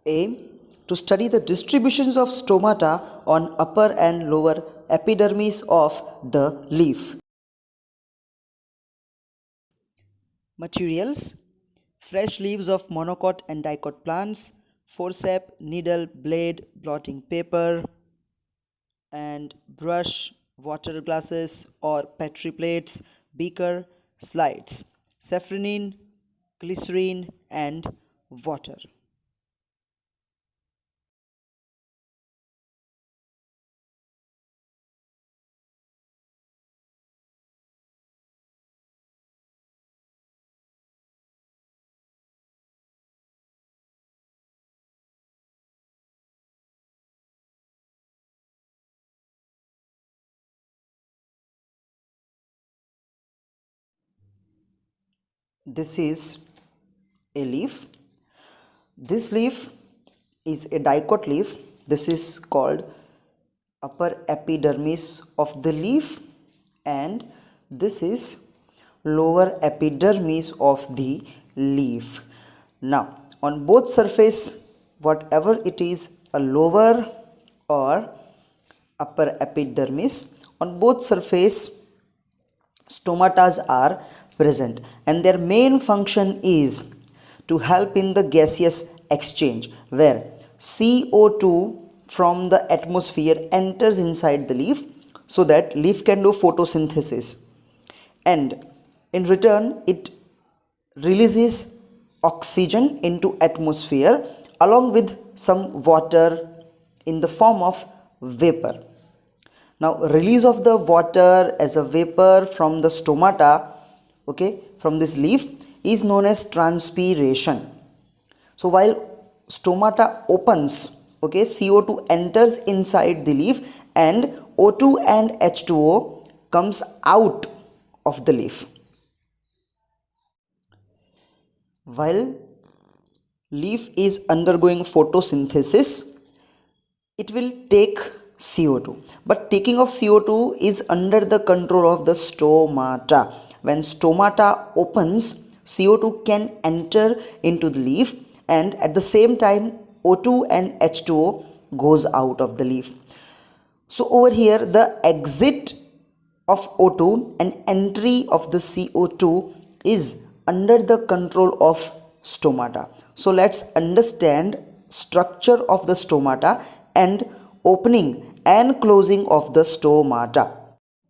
Aim to study the distributions of stomata on upper and lower epidermis of the leaf. Materials: fresh leaves of monocot and dicote plants, forceps, needle, blade, blotting paper, and brush, water glasses or petri plates, beaker, slides, safranin, glycerine, and water. This is a leaf. This leaf is a dicote leaf. This is called upper epidermis of the leaf, and this is lower epidermis of the leaf. Now, on both surface, whatever it is, a lower or upper epidermis, on both surface stomatas are present, and their main function is to help in the gaseous exchange, where CO2 from the atmosphere enters inside the leaf so that leaf can do photosynthesis, and in return it releases oxygen into atmosphere along with some water in the form of vapor. Now, release of the water as a vapor from the stomata, from this leaf, is known as transpiration. So while stomata opens, CO2 enters inside the leaf and O2 and H2O comes out of the leaf. While leaf is undergoing photosynthesis, it will take CO2, but taking of CO2 is under the control of the stomata. When stomata opens, CO2 can enter into the leaf, and at the same time O2 and H2O goes out of the leaf. So over here the exit of O2 and entry of the CO2 is under the control of stomata. So let's understand structure of the stomata and opening and closing of the stomata.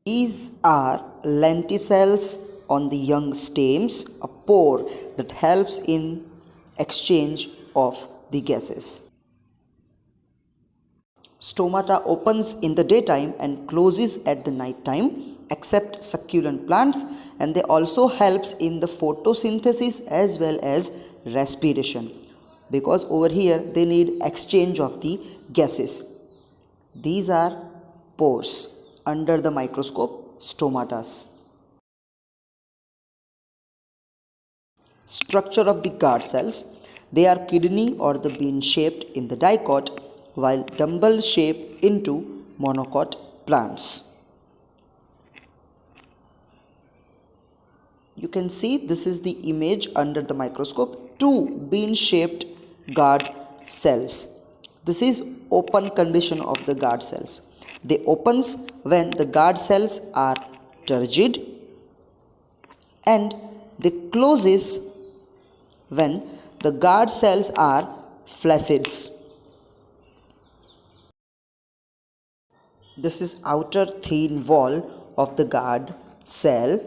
These are lenticels on the young stems, a pore that helps in exchange of the gases. Stomata opens in the daytime and closes at the night time, except succulent plants, and they also helps in the photosynthesis as well as respiration, because over here they need exchange of the gases. These are pores under the microscope, stomatas. Structure of the guard cells: they are kidney or the bean shaped in the dicote, while dumbbell shaped into monocot plants. You can see this is the image under the microscope, two bean shaped guard cells. This is open condition of the guard cells. They opens when the guard cells are turgid, and they closes when the guard cells are flacids. This is outer thin wall of the guard cell,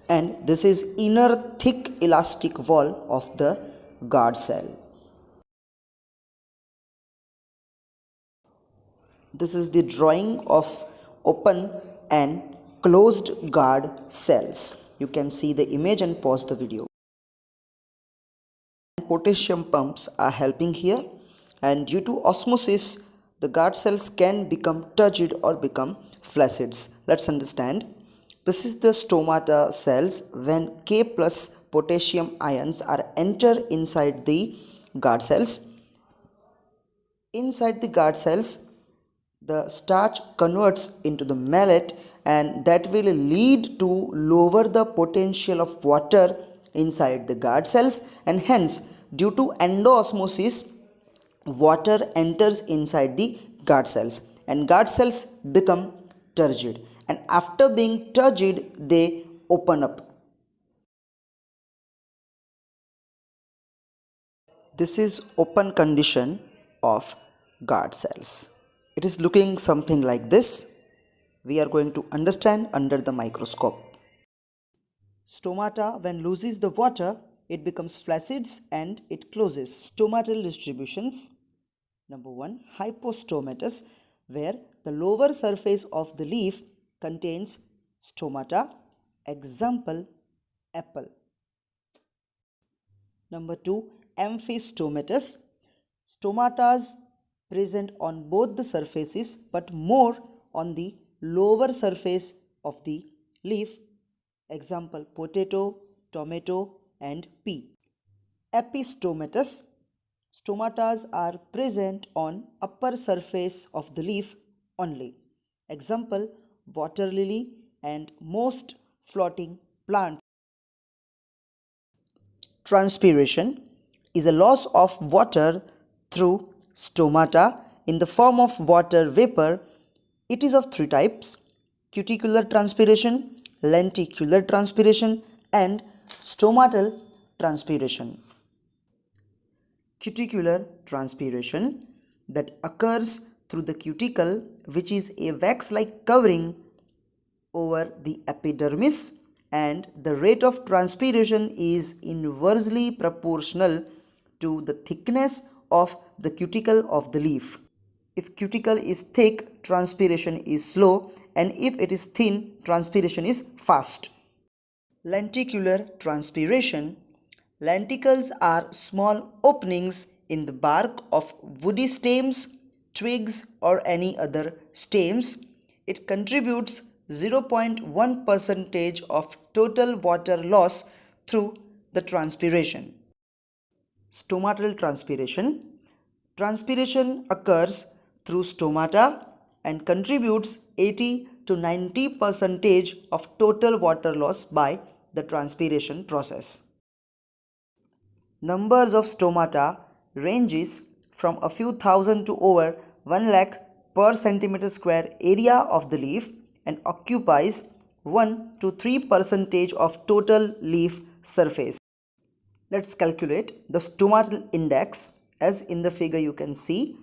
and this is inner thick elastic wall of the guard cell. This is the drawing of open and closed guard cells. You can see the image and pause the video. Potassium pumps are helping here, and due to osmosis the guard cells can become turgid or become flacids. Let's understand. This is the stomata cells when K plus potassium ions are enter inside the guard cells. Inside the guard cells, the starch converts into the malate, and that will lead to lower the potential of water inside the guard cells, and hence due to endoosmosis water enters inside the guard cells and guard cells become turgid, and after being turgid they open up. This is open condition of guard cells. It is looking something like this. We are going to understand under the microscope. Stomata, when loses the water, it becomes flacids and it closes. Stomatal distributions. Number 1, hypostomatous, where the lower surface of the leaf contains stomata. Example, apple. Number 2, amphistomatous. Stomatas present on both the surfaces but more on the lower surface of the leaf. Example, potato, tomato and pea. Epistomatous. Stomatas are present on upper surface of the leaf only. Example, water lily and most floating plants. Transpiration is a loss of water through stomata in the form of water vapor. It is of three types: cuticular transpiration, lenticular transpiration and stomatal transpiration. Cuticular transpiration that occurs through the cuticle, which is a wax-like covering over the epidermis, and the rate of transpiration is inversely proportional to the thickness of the cuticle of the leaf. If cuticle is thick, transpiration is slow, and if it is thin, transpiration is fast. Lenticular transpiration. Lenticles are small openings in the bark of woody stems, twigs, or any other stems. It contributes 0.1% of total water loss through the transpiration. Stomatal transpiration. Transpiration occurs through stomata and contributes 80 to 90% of total water loss by the transpiration process. Numbers of stomata ranges from a few thousand to over 1 lakh per centimeter square area of the leaf and occupies 1 to 3% of total leaf surface. Let's calculate the stomatal index. As in the figure you can see,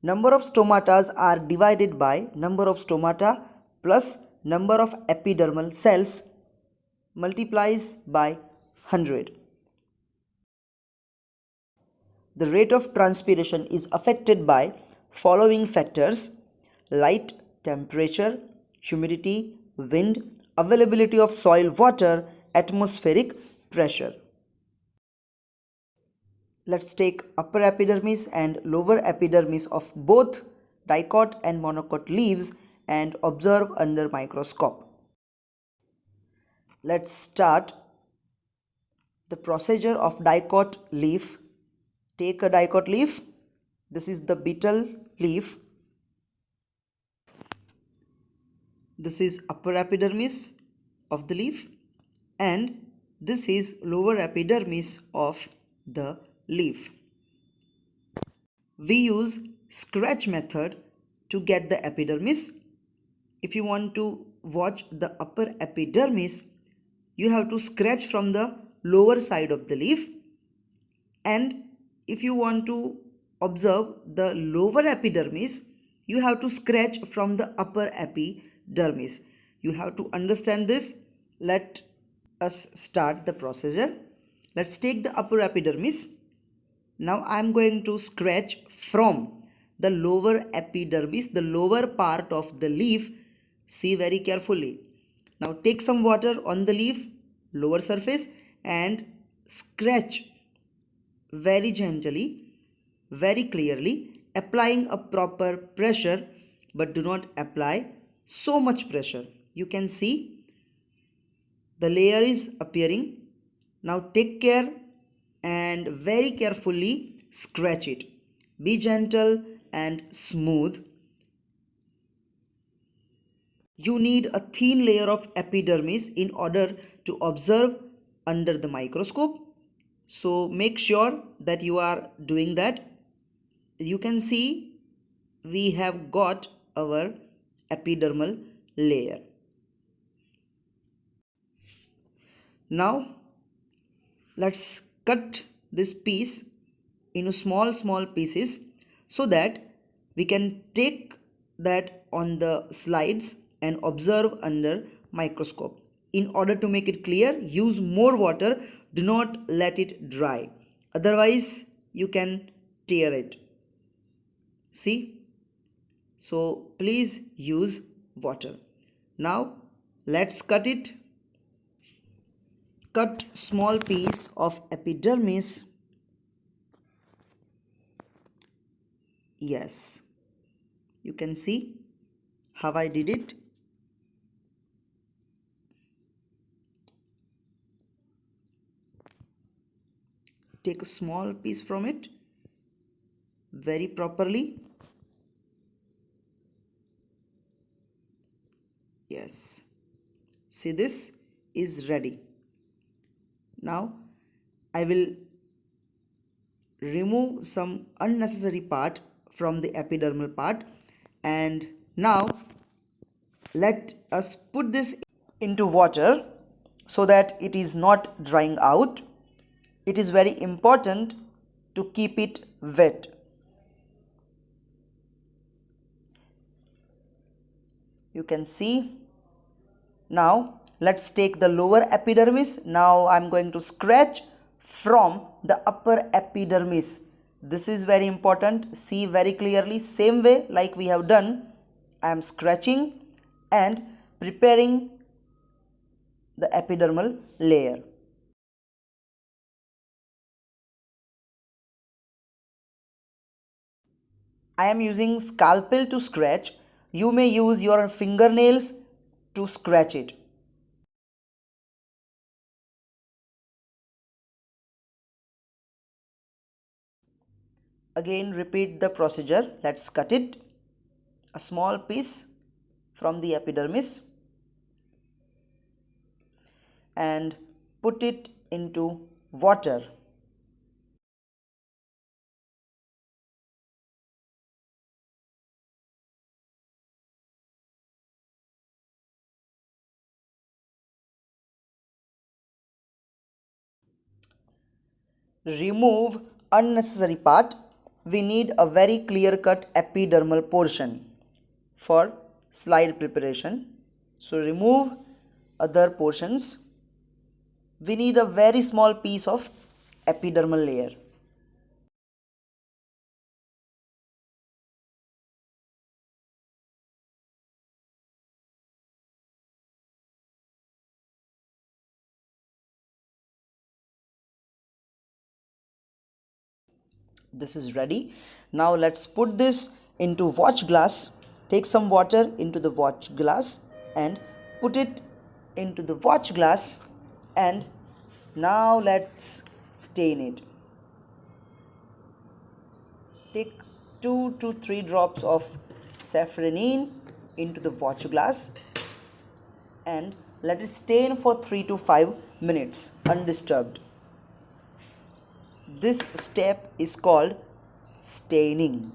number of stomatas are divided by number of stomata plus number of epidermal cells multiplies by 100. The rate of transpiration is affected by following factors: light, temperature, humidity, wind, availability of soil water, atmospheric pressure. Let's take upper epidermis and lower epidermis of both dicote and monocote leaves and observe under microscope. Let's start the procedure of dicote leaf. Take a dicote leaf. This is the beetle leaf. This is upper epidermis of the leaf and this is lower epidermis of the leaf. We use scratch method to get the epidermis. If you want to watch the upper epidermis, you have to scratch from the lower side of the leaf, and if you want to observe the lower epidermis, you have to scratch from the upper epidermis. You have to understand this. Let us start the procedure. Let's take the upper epidermis. Now I am going to scratch from the lower epidermis, the lower part of the leaf. See very carefully. Now take some water on the leaf, lower surface, and scratch very gently, very clearly, applying a proper pressure, but do not apply so much pressure. You can see the layer is appearing. Now take care and very carefully scratch it. Be gentle and smooth. You need a thin layer of epidermis in order to observe under the microscope. So make sure that you are doing that. you can see we have got our epidermal layer. Now let's cut this piece into small pieces so that we can take that on the slides and observe under microscope. In order to make it clear, use more water, do not let it dry, otherwise you can tear it. See, so please use water. Now let's cut it. Cut small piece of epidermis. Yes, you can see how I did it. Take a small piece from it very properly. Yes, see, this is ready. Now I will remove some unnecessary part from the epidermal part, and now let us put this into water so that it is not drying out. It is very important to keep it wet. You can see. Now let's take the lower epidermis. Now I'm going to scratch from the upper epidermis. This is very important. See very clearly, same way like we have done. I am scratching and preparing the epidermal layer. I am using scalpel to scratch. You may use your fingernails to scratch it. Again repeat the procedure. Let's cut it. A small piece from the epidermis and put it into water. Remove unnecessary part. We need a very clear cut epidermal portion for slide preparation. So remove other portions. We need a very small piece of epidermal layer. This is ready. Now let's put this into watch glass. Take some water into the watch glass and put it into the watch glass, and now let's stain it. Take 2 to 3 drops of safranine into the watch glass and let it stain for 3 to 5 minutes undisturbed. This step is called staining.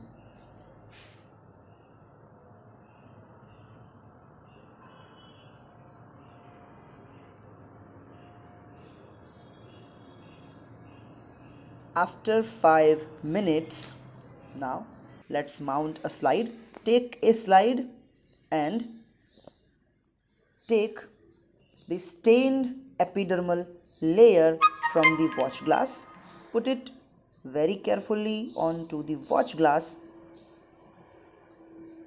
After 5 minutes, now let's mount a slide. Take a slide and take the stained epidermal layer from the watch glass. Put it very carefully onto the watch glass,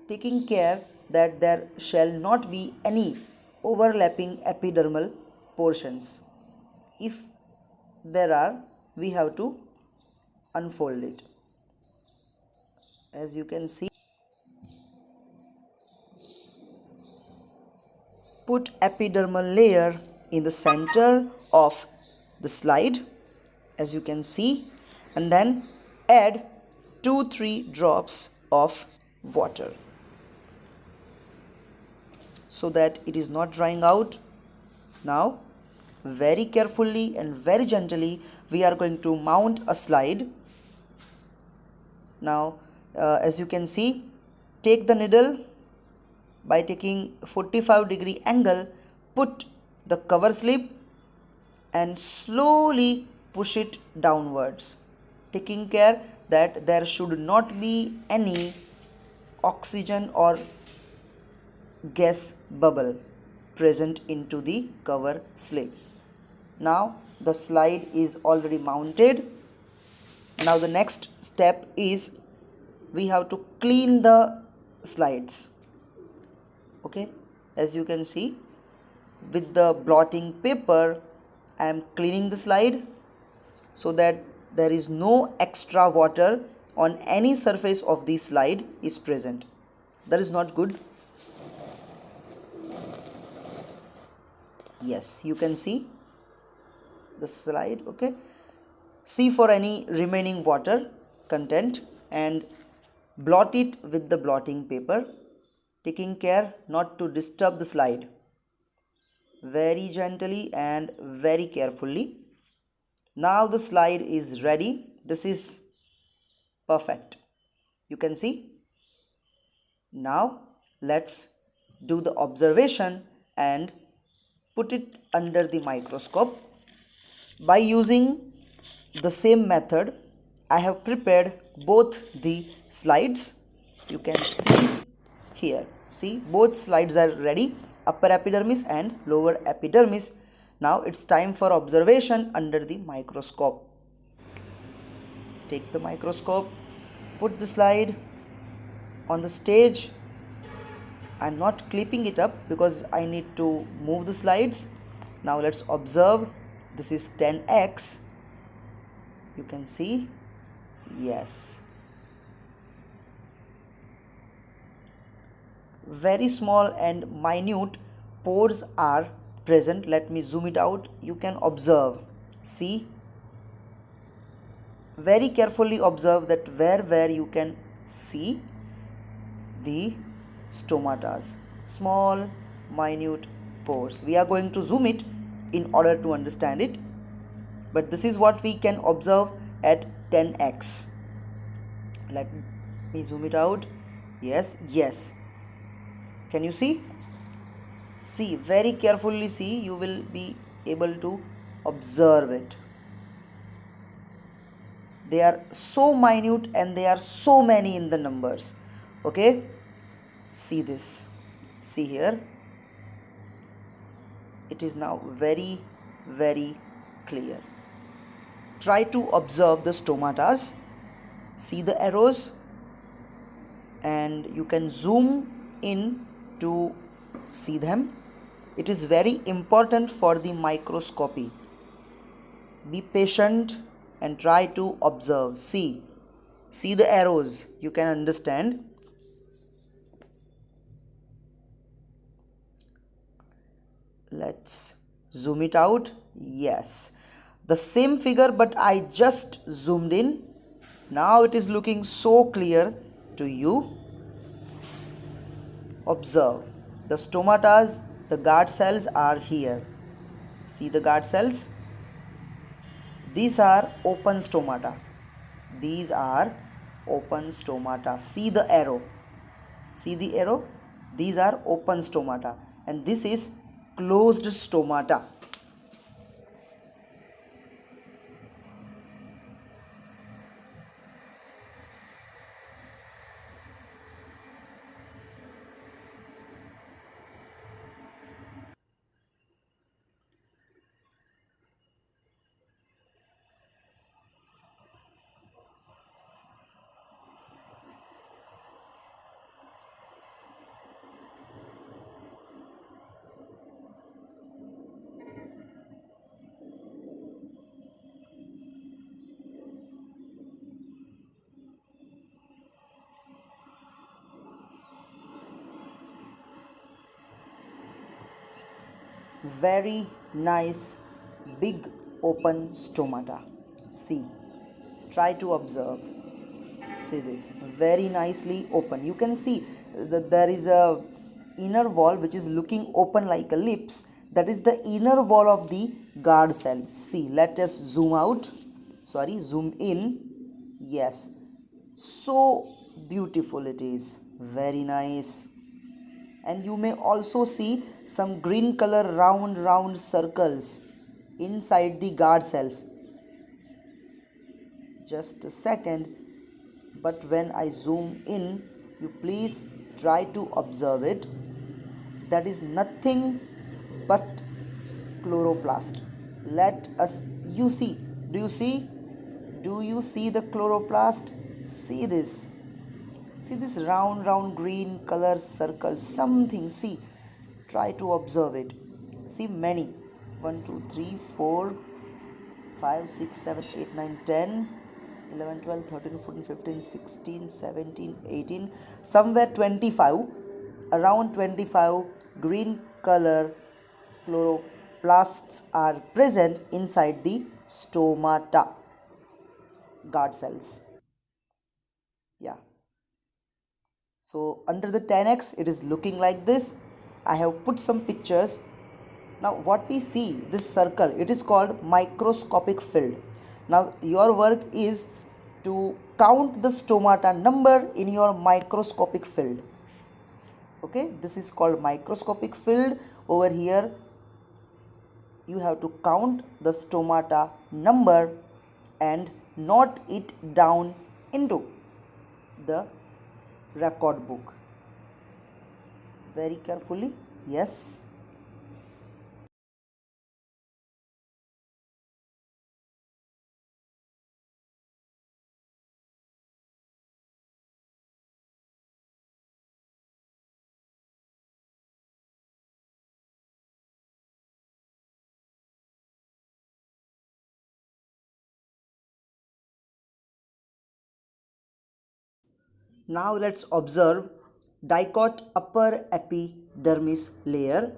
taking care that there shall not be any overlapping epidermal portions. If there are, we have to unfold it. As you can see, put epidermal layer in the center of the slide, as you can see, and then add 2-3 drops of water so that it is not drying out. Now very carefully and very gently we are going to mount a slide. Now As you can see, take the needle by taking 45-degree angle, put the cover slip and slowly push it downwards, taking care that there should not be any oxygen or gas bubble present into the cover slip. Now the slide is already mounted. Now the next step is we have to clean the slides. Okay, as you can see, with the blotting paper I am cleaning the slide so that there is no extra water on any surface of the slide is present. That is not good. Yes, you can see the slide. Okay, see for any remaining water content and blot it with the blotting paper, taking care not to disturb the slide. Very gently and very carefully. Now the slide is ready. This is perfect. You can see. Now let's do the observation and put it under the microscope. By using the same method, I have prepared both the slides. You can see here. See, both slides are ready, upper epidermis and lower epidermis. Now it's time for observation under the microscope. Take the microscope, put the slide on the stage. I'm not clipping it up because I need to move the slides. Now let's observe. This is 10x. You can see. Yes. Very small and minute pores are present. Let me zoom it out. You can observe. See. Very carefully observe that where you can see the stomatas. Small, minute pores. We are going to zoom it in order to understand it. But this is what we can observe at 10x. Let me zoom it out. Yes, yes. Can you see? See, very carefully see. You will be able to observe it. They are so minute and they are so many in the numbers. Okay? See this. See here. It is now very, very clear. Try to observe the stomatas. See the arrows and you can zoom in to see them. It is very important for the microscopy. Be patient and try to observe. See the arrows. You can understand. Let's zoom it out. Yes. The same figure, but I just zoomed in. Now it is looking so clear to you. Observe. The stomatas, the guard cells are here. See the guard cells? These are open stomata. These are open stomata. See the arrow. See the arrow? These are open stomata. And this is closed stomata. Very nice big open stomata. See, try to observe. See this, very nicely open. You can see that there is a inner wall which is looking open like a lips. That is the inner wall of the guard cell. See, let us zoom out. Zoom in. Yes, so beautiful it is, very nice. And you may also see some green color round circles inside the guard cells. Just a second, but when I zoom in, you please try to observe it. That is nothing but chloroplast. Let us, you see, do you see the chloroplast? See this, see this round green color circle, something, see, try to observe it. See, many, 1 2 3 4 5 6 7 8 9 10 11 12 13 14 15 16 17 18, somewhere 25, around 25 green color chloroplasts are present inside the stomata guard cells. Yeah, so under the 10x it is looking like this. I have put some pictures. Now what we see, this circle, it is called microscopic field. Now your work is to count the stomata number in your microscopic field. Okay, this is called microscopic field. Over here you have to count the stomata number and note it down into the record book very carefully. Yes. Now let's observe dicote upper epidermis layer.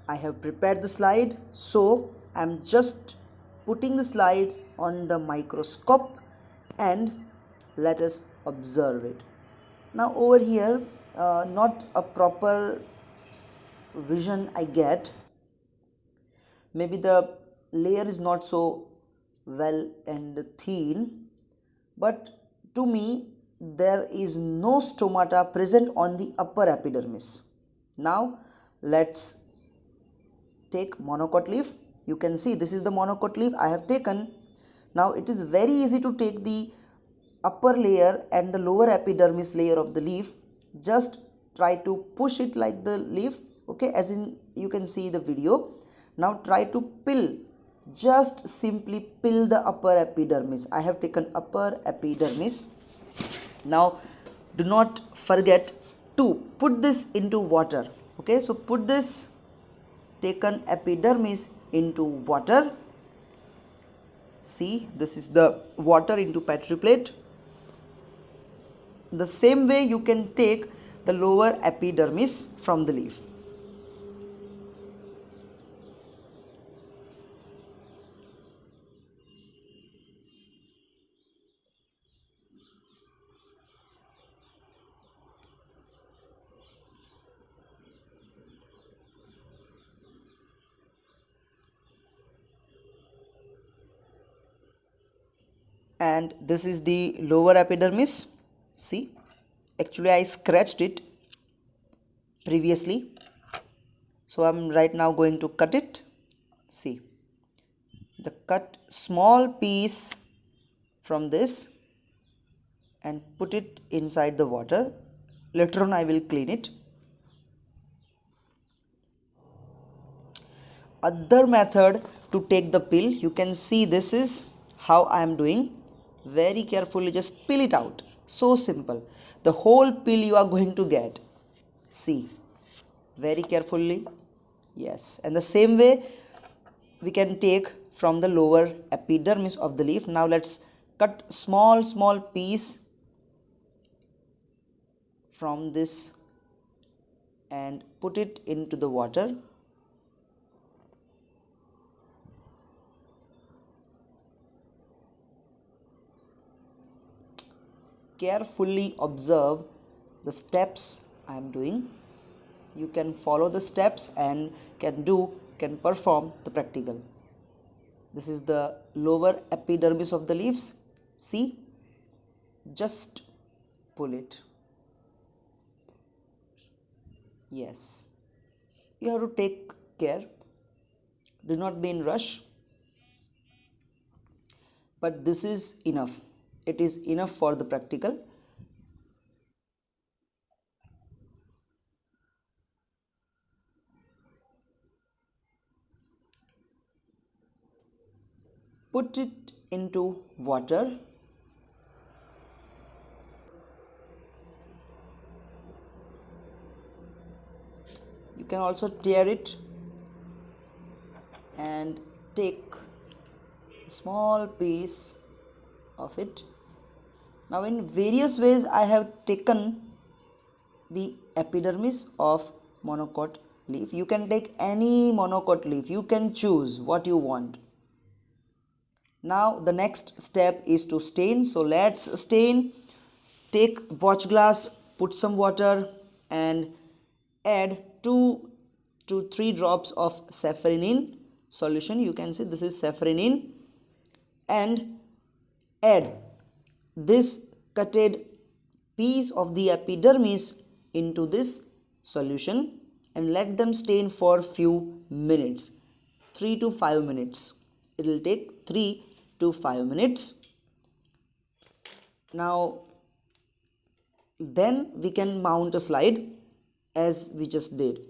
I have prepared the slide, so I am just putting the slide on the microscope and let us observe it. Now over here, not a proper vision I get. Maybe the layer is not so well and thin, but to me there is no stomata present on the upper epidermis. Now let's take monocote leaf. You can see this is the monocote leaf I have taken. Now it is very easy to take the upper layer and the lower epidermis layer of the leaf. Just try to push it like the leaf, okay, as in you can see the video. Now try to peel, just simply peel the upper epidermis. I have taken upper epidermis. Now do not forget to put this into water. Okay, so put this taken epidermis into water. See, this is the water into petri plate. The same way you can take the lower epidermis from the leaf. And this is the lower epidermis. See, actually I scratched it previously, so I'm right now going to cut it. See, the cut small piece from this and put it inside the water. Later on I will clean it. Other method to take the peel, you can see this is how I am doing. Very carefully just peel it out. So simple. The whole peel you are going to get. See, very carefully. Yes, and the same way we can take from the lower epidermis of the leaf. Now let's cut small piece from this and put it into the water. Carefully observe the steps I am doing. You can follow the steps and can perform the practical. This is the lower epidermis of the leaves. See, just pull it. Yes, you have to take care, do not be in rush, but this is enough. It is enough for the practical. Put it into water. You can also tear it and take a small piece of it. Now in various ways I have taken the epidermis of monocote leaf. You can take any monocote leaf, you can choose what you want. Now the next step is to stain. So let's stain. Take watch glass, put some water and add 2 to 3 drops of safranin solution. You can see this is safranin, and add this cutted piece of the epidermis into this solution and let them stain for few minutes, 3 to 5 minutes. It will take 3 to 5 minutes. Now then we can mount a slide as we just did.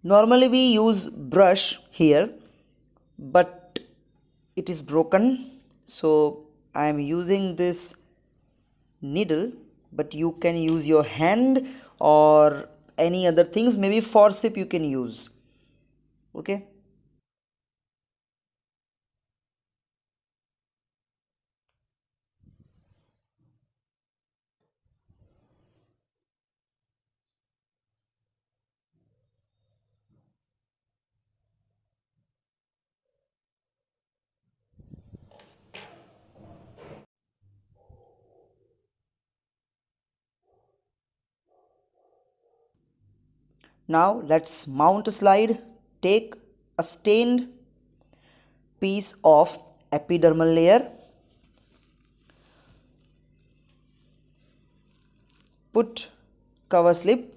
Normally we use brush here, but it is broken, so I am using this needle, but you can use your hand or any other things, maybe forceps you can use. Okay. Now let's mount a slide. Take a stained piece of epidermal layer, put cover slip,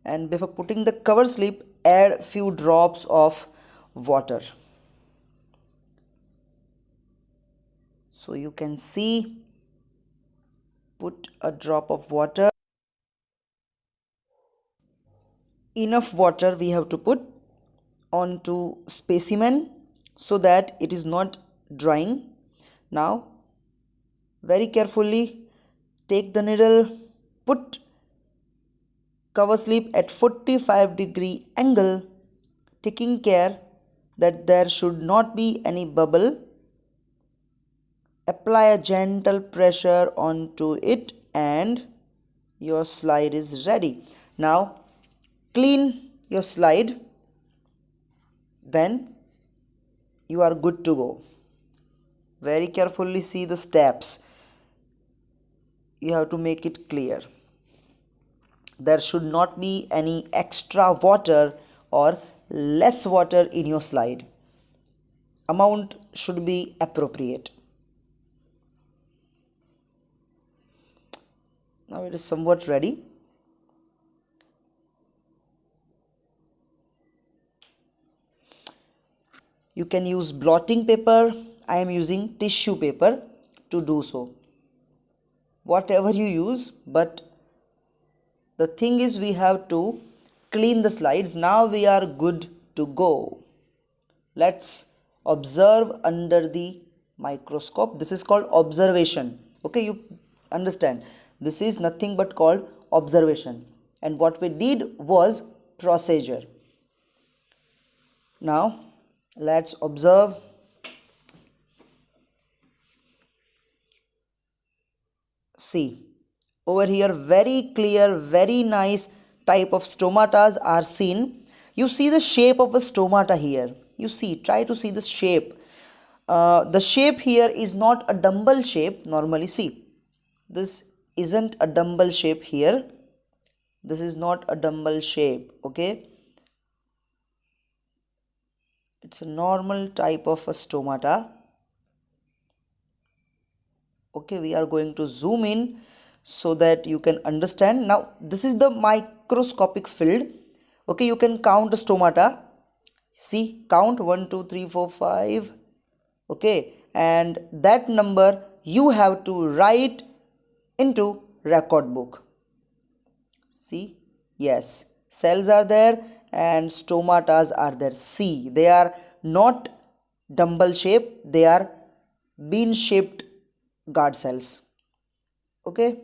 and before putting the cover slip add few drops of water. So you can see, put a drop of water. Enough water we have to put onto specimen so that it is not drying. Now very carefully take the needle, put cover slip at 45-degree angle, taking care that there should not be any bubble. Apply a gentle pressure onto it and your slide is ready. Now clean your slide, then you are good to go. Very carefully see the steps. You have to make it clear. There should not be any extra water or less water in your slide. Amount should be appropriate. Now it is somewhat ready. You can use blotting paper. I am using tissue paper to do so. Whatever you use, but the thing is we have to clean the slides. Now we are good to go. Let's observe under the microscope. This is called observation. Okay, Understand, this is nothing but called observation, and what we did was procedure. Now let's observe. See, over here very clear, very nice type of stomatas are seen. You see the shape of a stomata here. You see, try to see the shape. The shape here is not a dumbbell shape normally. See, this isn't a dumbbell shape here. This is not a dumbbell shape, okay? It's a normal type of a stomata. Okay, we are going to zoom in so that you can understand. Now this is the microscopic field. Okay, you can count stomata. See, count 1 2 3 4 5. Okay, and that number you have to write into record book. See, yes, cells are there and stomatas are there. See, they are not dumbbell shape, they are bean shaped guard cells. Okay,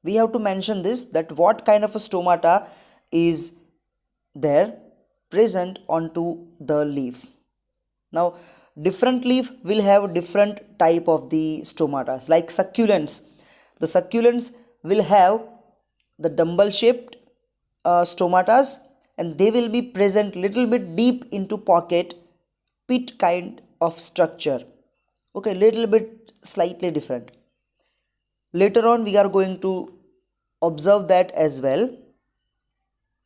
we have to mention this, that what kind of a stomata is there present onto the leaf. Now different leaf will have different type of the stomatas. Like succulents, the succulents will have the dumbbell shaped stomatas, and they will be present little bit deep into pocket pit kind of structure. Okay, little bit slightly different. Later on we are going to observe that as well,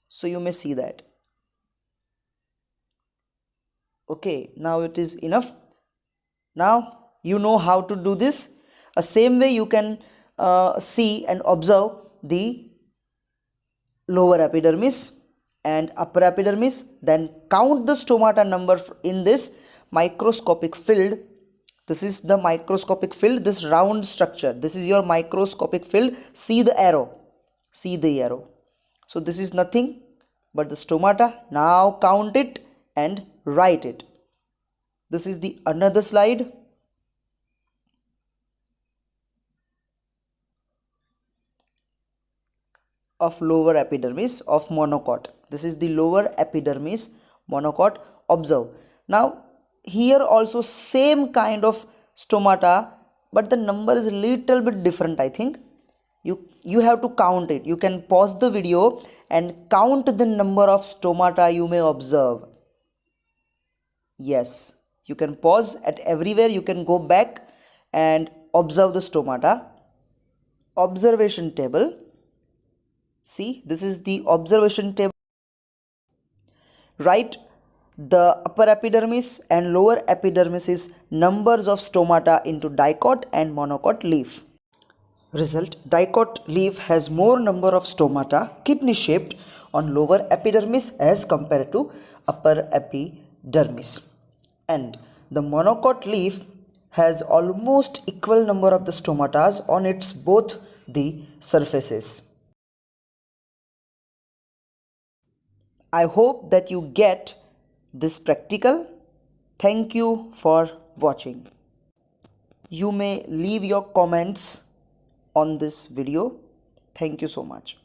so you may see that. Okay, now it is enough. Now you know how to do this. Same way you can see and observe the lower epidermis and upper epidermis, then count the stomata number in this microscopic field. This is the microscopic field, this round structure, this is your microscopic field. See the arrow, see the arrow. So this is nothing but the stomata. Now count it and write it. This is the another slide. Of lower epidermis of monocot. This is the lower epidermis monocot. Observe. Now here also same kind of stomata, but the number is a little bit different. I think you have to count it. You can pause the video and count the number of stomata you may observe. Yes, you can pause at everywhere. You can go back and observe the stomata. Observation table. See, this is the observation table. Write the upper epidermis and lower epidermis is numbers of stomata into dicote and monocot leaf. Result: dicote leaf has more number of stomata, kidney shaped, on lower epidermis as compared to upper epidermis. And the monocot leaf has almost equal number of the stomatas on its both the surfaces. I hope that you get this practical. Thank you for watching. You may leave your comments on this video. Thank you so much.